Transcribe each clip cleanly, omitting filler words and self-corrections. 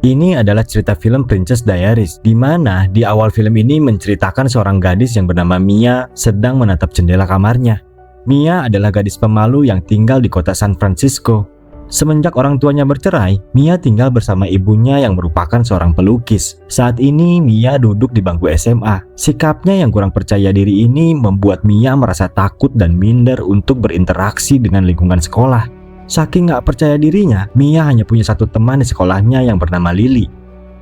Ini adalah cerita film Princess Diaries, di mana di awal film ini menceritakan seorang gadis yang bernama Mia sedang menatap jendela kamarnya. Mia adalah gadis pemalu yang tinggal di kota San Francisco. Semenjak orang tuanya bercerai, Mia tinggal bersama ibunya yang merupakan seorang pelukis. Saat ini Mia duduk di bangku SMA. Sikapnya yang kurang percaya diri ini membuat Mia merasa takut dan minder untuk berinteraksi dengan lingkungan sekolah. Saking gak percaya dirinya, Mia hanya punya satu teman di sekolahnya yang bernama Lily.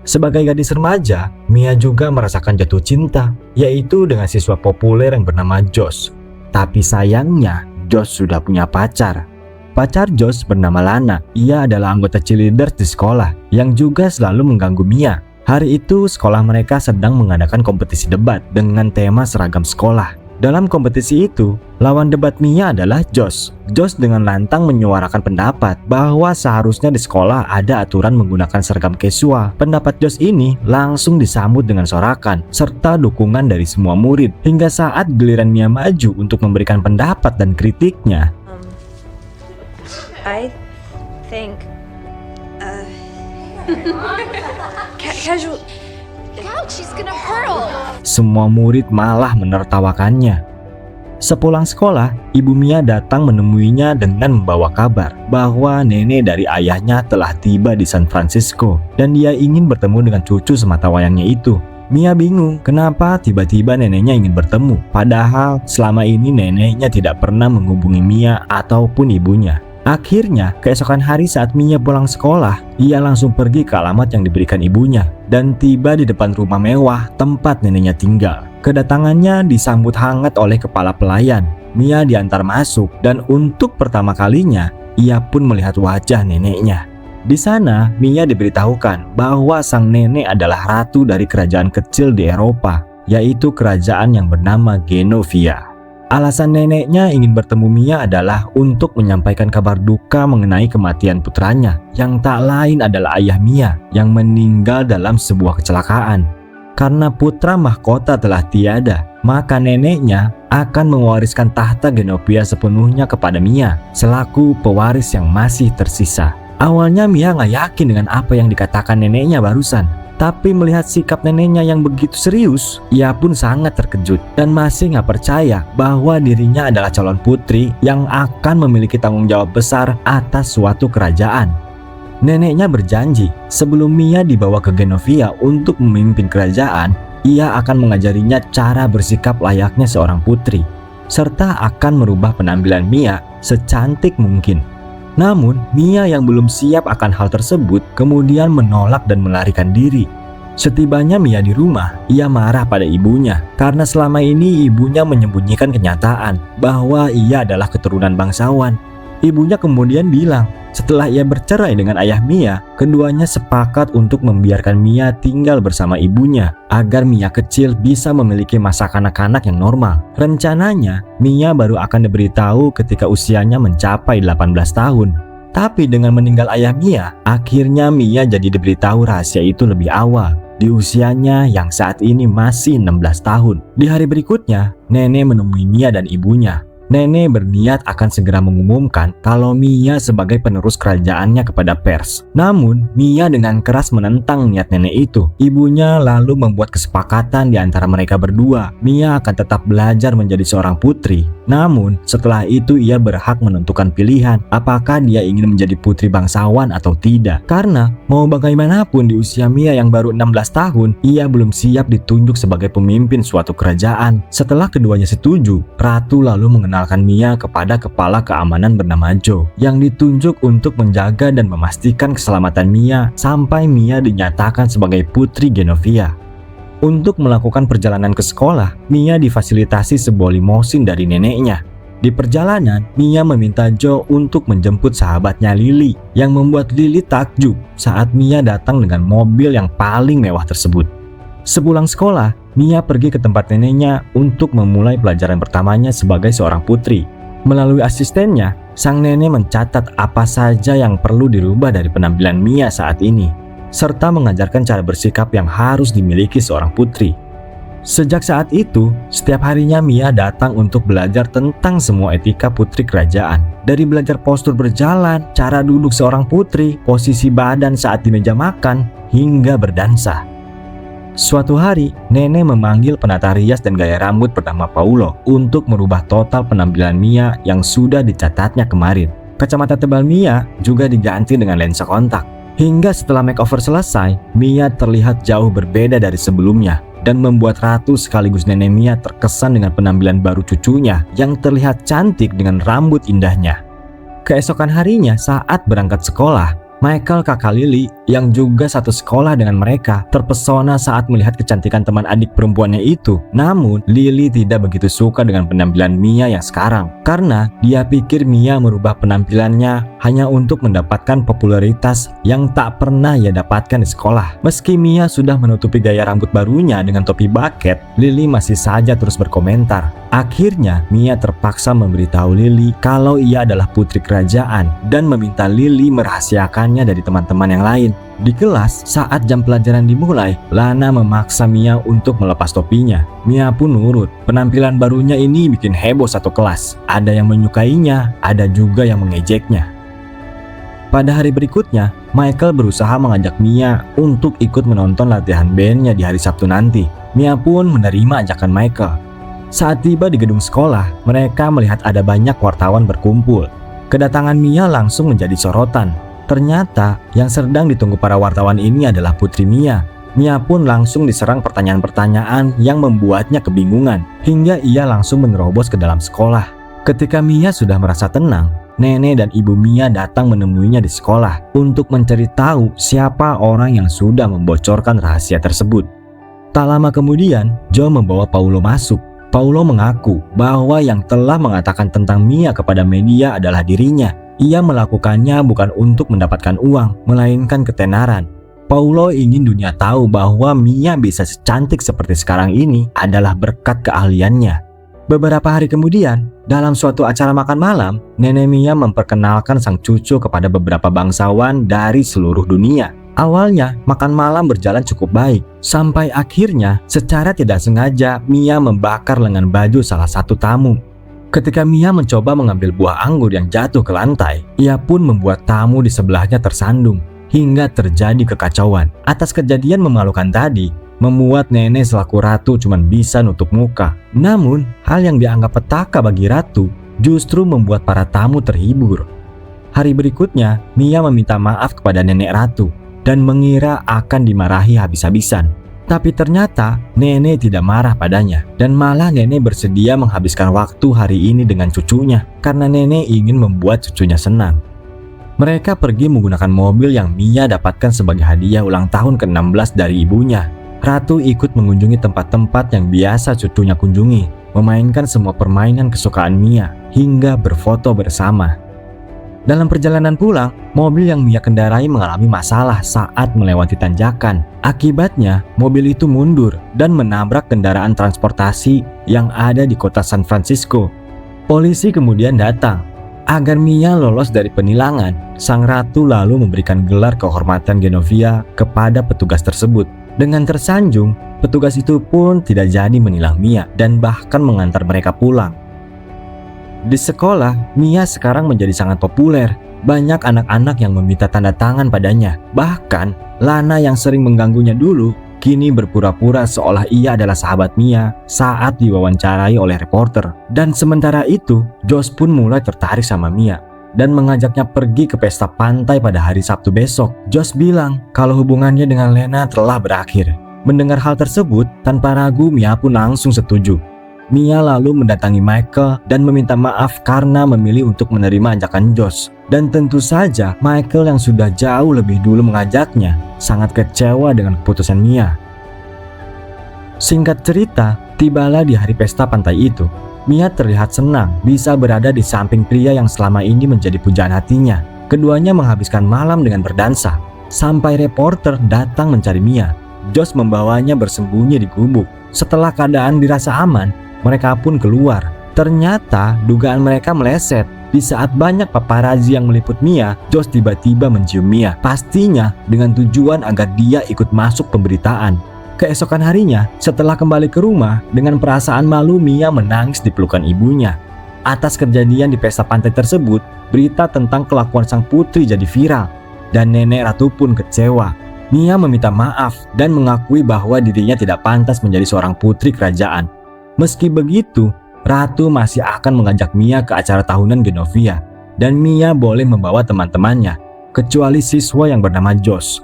Sebagai gadis remaja, Mia juga merasakan jatuh cinta, yaitu dengan siswa populer yang bernama Josh. Tapi sayangnya, Josh sudah punya pacar. Pacar Josh bernama Lana. Ia adalah anggota cheerleaders di sekolah yang juga selalu mengganggu Mia. Hari itu sekolah mereka sedang mengadakan kompetisi debat dengan tema seragam sekolah. Dalam kompetisi itu, lawan debat Mia adalah Josh. Josh dengan lantang menyuarakan pendapat bahwa seharusnya di sekolah ada aturan menggunakan seragam casual. Pendapat Josh ini langsung disambut dengan sorakan serta dukungan dari semua murid. Hingga saat giliran Mia maju untuk memberikan pendapat dan kritiknya, I think casual. Ouch, she's gonna hurl. semua murid malah menertawakannya. Sepulang sekolah, ibu Mia datang menemuinya dengan membawa kabar bahwa nenek dari ayahnya telah tiba di San Francisco dan dia ingin bertemu dengan cucu sematawayangnya itu. Mia bingung kenapa tiba-tiba neneknya ingin bertemu, padahal selama ini neneknya tidak pernah menghubungi Mia ataupun ibunya. Akhirnya, keesokan hari saat Mia pulang sekolah, ia langsung pergi ke alamat yang diberikan ibunya dan tiba di depan rumah mewah tempat neneknya tinggal. Kedatangannya disambut hangat oleh kepala pelayan. Mia diantar masuk dan untuk pertama kalinya, ia pun melihat wajah neneknya. Di sana, Mia diberitahukan bahwa sang nenek adalah ratu dari kerajaan kecil di Eropa, yaitu kerajaan yang bernama Genovia. Alasan neneknya ingin bertemu Mia adalah untuk menyampaikan kabar duka mengenai kematian putranya yang tak lain adalah ayah Mia yang meninggal dalam sebuah kecelakaan. Karena putra mahkota telah tiada, maka neneknya akan mewariskan tahta Genovia sepenuhnya kepada Mia selaku pewaris yang masih tersisa. Awalnya Mia gak yakin dengan apa yang dikatakan neneknya barusan. Tapi melihat sikap neneknya yang begitu serius, ia pun sangat terkejut dan masih gak percaya bahwa dirinya adalah calon putri yang akan memiliki tanggung jawab besar atas suatu kerajaan. Neneknya berjanji sebelum Mia dibawa ke Genovia untuk memimpin kerajaan, ia akan mengajarinya cara bersikap layaknya seorang putri, serta akan merubah penampilan Mia secantik mungkin. Namun, Mia yang belum siap akan hal tersebut kemudian menolak dan melarikan diri. Setibanya Mia di rumah, ia marah pada ibunya karena selama ini ibunya menyembunyikan kenyataan bahwa ia adalah keturunan bangsawan. Ibunya kemudian bilang, setelah ia bercerai dengan ayah Mia, keduanya sepakat untuk membiarkan Mia tinggal bersama ibunya agar Mia kecil bisa memiliki masa kanak-kanak yang normal. Rencananya, Mia baru akan diberitahu ketika usianya mencapai 18 tahun. Tapi dengan meninggal ayah Mia, akhirnya Mia jadi diberitahu rahasia itu lebih awal, di usianya yang saat ini masih 16 tahun. Di hari berikutnya, nenek menemui Mia dan ibunya. Nenek berniat akan segera mengumumkan kalau Mia sebagai penerus kerajaannya kepada pers. Namun, Mia dengan keras menentang niat nenek itu. Ibunya lalu membuat kesepakatan di antara mereka berdua. Mia akan tetap belajar menjadi seorang putri. Namun, setelah itu ia berhak menentukan pilihan apakah dia ingin menjadi putri bangsawan atau tidak. Karena mau bagaimanapun di usia Mia yang baru 16 tahun, ia belum siap ditunjuk sebagai pemimpin suatu kerajaan. Setelah keduanya setuju, Ratu lalu mengenalkan Mia kepada kepala keamanan bernama Joe yang ditunjuk untuk menjaga dan memastikan keselamatan Mia sampai Mia dinyatakan sebagai putri Genovia. Untuk melakukan perjalanan ke sekolah, Mia difasilitasi sebuah limosin dari neneknya. Di perjalanan, Mia meminta Joe untuk menjemput sahabatnya Lily yang membuat Lily takjub saat Mia datang dengan mobil yang paling mewah tersebut. Sepulang sekolah, Mia pergi ke tempat neneknya untuk memulai pelajaran pertamanya sebagai seorang putri. Melalui asistennya, sang nenek mencatat apa saja yang perlu dirubah dari penampilan Mia saat ini, serta mengajarkan cara bersikap yang harus dimiliki seorang putri. Sejak saat itu, setiap harinya Mia datang untuk belajar tentang semua etika putri kerajaan. Dari belajar postur berjalan, cara duduk seorang putri, posisi badan saat di meja makan, hingga berdansa. Suatu hari, nenek memanggil penata rias dan gaya rambut bernama Paulo untuk merubah total penampilan Mia yang sudah dicatatnya kemarin. Kacamata tebal Mia juga diganti dengan lensa kontak. Hingga setelah makeover selesai, Mia terlihat jauh berbeda dari sebelumnya dan membuat Ratu sekaligus nenek Mia terkesan dengan penampilan baru cucunya yang terlihat cantik dengan rambut indahnya. Keesokan harinya saat berangkat sekolah, Michael, kakak Lily yang juga satu sekolah dengan mereka, terpesona saat melihat kecantikan teman adik perempuannya itu. Namun, Lily tidak begitu suka dengan penampilan Mia yang sekarang karena dia pikir Mia merubah penampilannya hanya untuk mendapatkan popularitas yang tak pernah ia dapatkan di sekolah. Meski Mia sudah menutupi gaya rambut barunya dengan topi bucket, Lily masih saja terus berkomentar. Akhirnya, Mia terpaksa memberitahu Lily kalau ia adalah putri kerajaan dan meminta Lily merahasiakannya dari teman-teman yang lain. Di kelas, saat jam pelajaran dimulai, Lana memaksa Mia untuk melepas topinya. Mia pun nurut. Penampilan barunya ini bikin heboh satu kelas. Ada yang menyukainya, ada juga yang mengejeknya. Pada hari berikutnya, Michael berusaha mengajak Mia untuk ikut menonton latihan bandnya di hari Sabtu nanti. Mia pun menerima ajakan Michael. Saat tiba di gedung sekolah, mereka melihat ada banyak wartawan berkumpul. Kedatangan Mia langsung menjadi sorotan. Ternyata yang sedang ditunggu para wartawan ini adalah putri Mia. Mia pun langsung diserang pertanyaan-pertanyaan yang membuatnya kebingungan, hingga ia langsung menerobos ke dalam sekolah. Ketika Mia sudah merasa tenang, nenek dan ibu Mia datang menemuinya di sekolah untuk mencari tahu siapa orang yang sudah membocorkan rahasia tersebut. Tak lama kemudian, Joe membawa Paulo masuk. Paulo mengaku bahwa yang telah mengatakan tentang Mia kepada media adalah dirinya. Ia melakukannya bukan untuk mendapatkan uang, melainkan ketenaran. Paulo ingin dunia tahu bahwa Mia bisa secantik seperti sekarang ini adalah berkat keahliannya. Beberapa hari kemudian, dalam suatu acara makan malam, nenek Mia memperkenalkan sang cucu kepada beberapa bangsawan dari seluruh dunia. Awalnya, makan malam berjalan cukup baik, sampai akhirnya secara tidak sengaja Mia membakar lengan baju salah satu tamu. Ketika Mia mencoba mengambil buah anggur yang jatuh ke lantai, ia pun membuat tamu di sebelahnya tersandung, hingga terjadi kekacauan. Atas kejadian memalukan tadi, membuat nenek selaku ratu cuma bisa nutup muka. Namun, hal yang dianggap petaka bagi ratu justru membuat para tamu terhibur. Hari berikutnya, Mia meminta maaf kepada nenek ratu dan mengira akan dimarahi habis-habisan. Tapi ternyata nenek tidak marah padanya, dan malah nenek bersedia menghabiskan waktu hari ini dengan cucunya karena nenek ingin membuat cucunya senang. Mereka pergi menggunakan mobil yang Mia dapatkan sebagai hadiah ulang tahun ke-16 dari ibunya. Ratu ikut mengunjungi tempat-tempat yang biasa cucunya kunjungi, memainkan semua permainan kesukaan Mia, hingga berfoto bersama. Dalam perjalanan pulang, mobil yang Mia kendarai mengalami masalah saat melewati tanjakan. Akibatnya, mobil itu mundur dan menabrak kendaraan transportasi yang ada di kota San Francisco. Polisi kemudian datang. Agar Mia lolos dari penilangan, sang ratu lalu memberikan gelar kehormatan Genovia kepada petugas tersebut. Dengan tersanjung, petugas itu pun tidak jadi menilang Mia dan bahkan mengantar mereka pulang. Di sekolah, Mia sekarang menjadi sangat populer. Banyak anak-anak yang meminta tanda tangan padanya. Bahkan, Lana yang sering mengganggunya dulu, kini berpura-pura seolah ia adalah sahabat Mia saat diwawancarai oleh reporter. Dan sementara itu, Josh pun mulai tertarik sama Mia dan mengajaknya pergi ke pesta pantai pada hari Sabtu besok. Josh bilang kalau hubungannya dengan Lena telah berakhir. Mendengar hal tersebut, tanpa ragu Mia pun langsung setuju. Mia lalu mendatangi Michael dan meminta maaf karena memilih untuk menerima ajakan Josh. Dan tentu saja Michael yang sudah jauh lebih dulu mengajaknya sangat kecewa dengan keputusan Mia. Singkat cerita, tibalah di hari pesta pantai itu. Mia terlihat senang bisa berada di samping pria yang selama ini menjadi pujaan hatinya. Keduanya menghabiskan malam dengan berdansa, sampai reporter datang mencari Mia. Josh membawanya bersembunyi di gubuk. Setelah keadaan dirasa aman, mereka pun keluar. Ternyata dugaan mereka meleset. Di saat banyak paparazzi yang meliput Mia, Josh tiba-tiba mencium Mia. Pastinya dengan tujuan agar dia ikut masuk pemberitaan. Keesokan harinya, setelah kembali ke rumah, dengan perasaan malu Mia menangis di pelukan ibunya. Atas kejadian di pesta pantai tersebut, berita tentang kelakuan sang putri jadi viral, dan nenek ratu pun kecewa. Mia meminta maaf dan mengakui bahwa dirinya tidak pantas menjadi seorang putri kerajaan. Meski begitu, ratu masih akan mengajak Mia ke acara tahunan Genovia, dan Mia boleh membawa teman-temannya, kecuali siswa yang bernama Josh.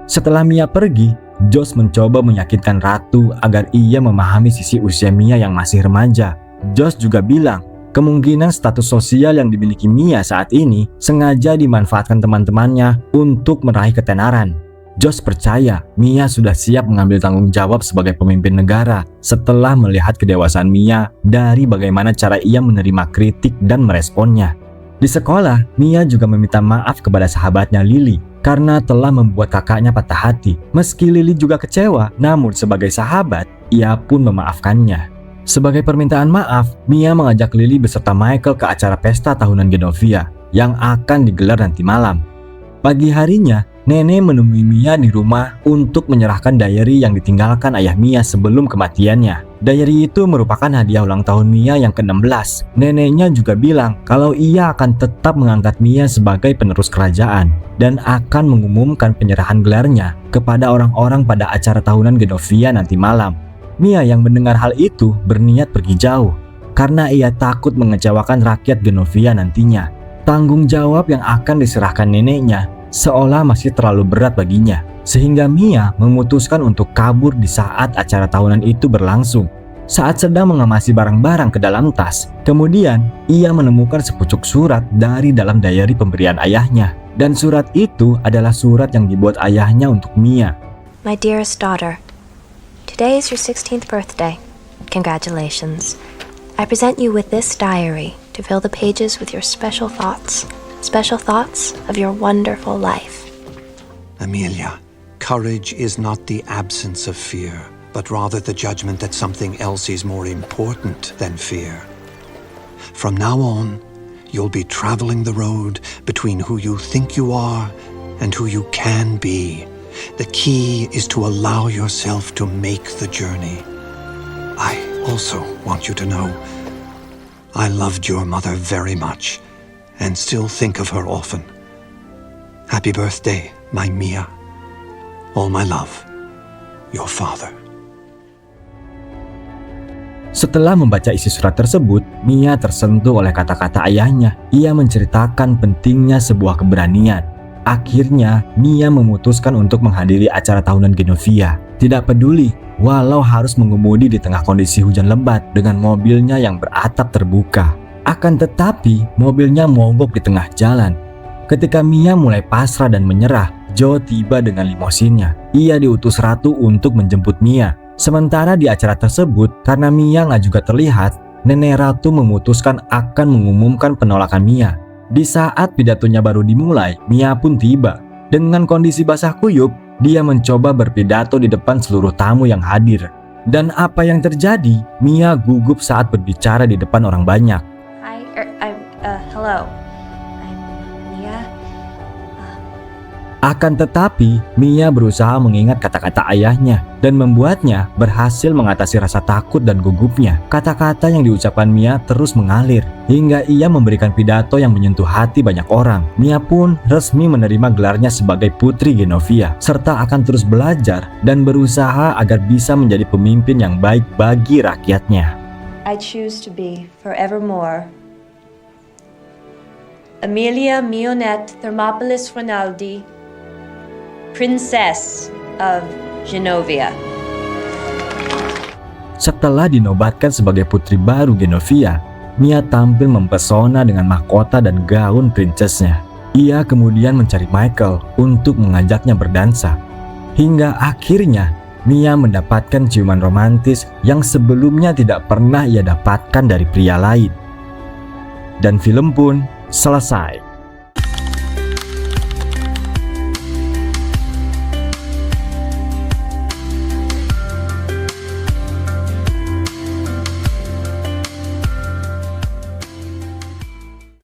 Setelah Mia pergi, Josh mencoba meyakinkan ratu agar ia memahami sisi usia Mia yang masih remaja. Josh juga bilang, kemungkinan status sosial yang dimiliki Mia saat ini sengaja dimanfaatkan teman-temannya untuk meraih ketenaran. Josh percaya Mia sudah siap mengambil tanggung jawab sebagai pemimpin negara setelah melihat kedewasaan Mia dari bagaimana cara ia menerima kritik dan meresponnya. Di sekolah, Mia juga meminta maaf kepada sahabatnya Lily karena telah membuat kakaknya patah hati. Meski Lily juga kecewa, namun sebagai sahabat, ia pun memaafkannya. Sebagai permintaan maaf, Mia mengajak Lily beserta Michael ke acara pesta tahunan Genovia yang akan digelar nanti malam. Pagi harinya, nenek menemui Mia di rumah untuk menyerahkan diary yang ditinggalkan ayah Mia sebelum kematiannya. Diary itu merupakan hadiah ulang tahun Mia yang ke-16. Neneknya juga bilang kalau ia akan tetap mengangkat Mia sebagai penerus kerajaan dan akan mengumumkan penyerahan gelarnya kepada orang-orang pada acara tahunan Genovia nanti malam. Mia yang mendengar hal itu berniat pergi jauh karena ia takut mengecewakan rakyat Genovia nantinya. Tanggung jawab yang akan diserahkan neneknya seolah masih terlalu berat baginya, sehingga Mia memutuskan untuk kabur di saat acara tahunan itu berlangsung. Saat sedang mengemasi barang-barang ke dalam tas, kemudian ia menemukan sepucuk surat dari dalam diary pemberian ayahnya. Dan surat itu adalah surat yang dibuat ayahnya untuk Mia. My dearest daughter, today is your 16th birthday. Congratulations. I present you with this diary to fill the pages with your special thoughts of your wonderful life. Amelia, courage is not the absence of fear, but rather the judgment that something else is more important than fear. From now on, you'll be traveling the road between who you think you are and who you can be. The key is to allow yourself to make the journey. I also want you to know, I loved your mother very much and still think of her often. Happy birthday, my Mia. All my love, your father. Setelah membaca isi surat tersebut, Mia tersentuh oleh kata-kata ayahnya. Ia menceritakan pentingnya sebuah keberanian. Akhirnya, Mia memutuskan untuk menghadiri acara tahunan Genovia. Tidak peduli, walau harus mengemudi di tengah kondisi hujan lebat dengan mobilnya yang beratap terbuka. Akan tetapi, mobilnya mogok di tengah jalan. Ketika Mia mulai pasrah dan menyerah, Joe tiba dengan limosinnya. Ia diutus ratu untuk menjemput Mia. Sementara di acara tersebut, karena Mia nggak juga terlihat, nenek ratu memutuskan akan mengumumkan penolakan Mia. Di saat pidatonya baru dimulai, Mia pun tiba. Dengan kondisi basah kuyup, dia mencoba berpidato di depan seluruh tamu yang hadir. Dan apa yang terjadi? Mia gugup saat berbicara di depan orang banyak. Hello. I'm Mia. Akan tetapi, Mia berusaha mengingat kata-kata ayahnya dan membuatnya berhasil mengatasi rasa takut dan gugupnya. Kata-kata yang diucapkan Mia terus mengalir hingga ia memberikan pidato yang menyentuh hati banyak orang. Mia pun resmi menerima gelarnya sebagai Putri Genovia serta akan terus belajar dan berusaha agar bisa menjadi pemimpin yang baik bagi rakyatnya. I choose to be forevermore Amelia Mionette Thermopolis Rinaldi, Princess of Genovia. Setelah dinobatkan sebagai putri baru Genovia, Mia tampil mempesona dengan mahkota dan gaun princessnya. Ia kemudian mencari Michael untuk mengajaknya berdansa. Hingga akhirnya Mia mendapatkan ciuman romantis yang sebelumnya tidak pernah ia dapatkan dari pria lain. Dan film pun selesai.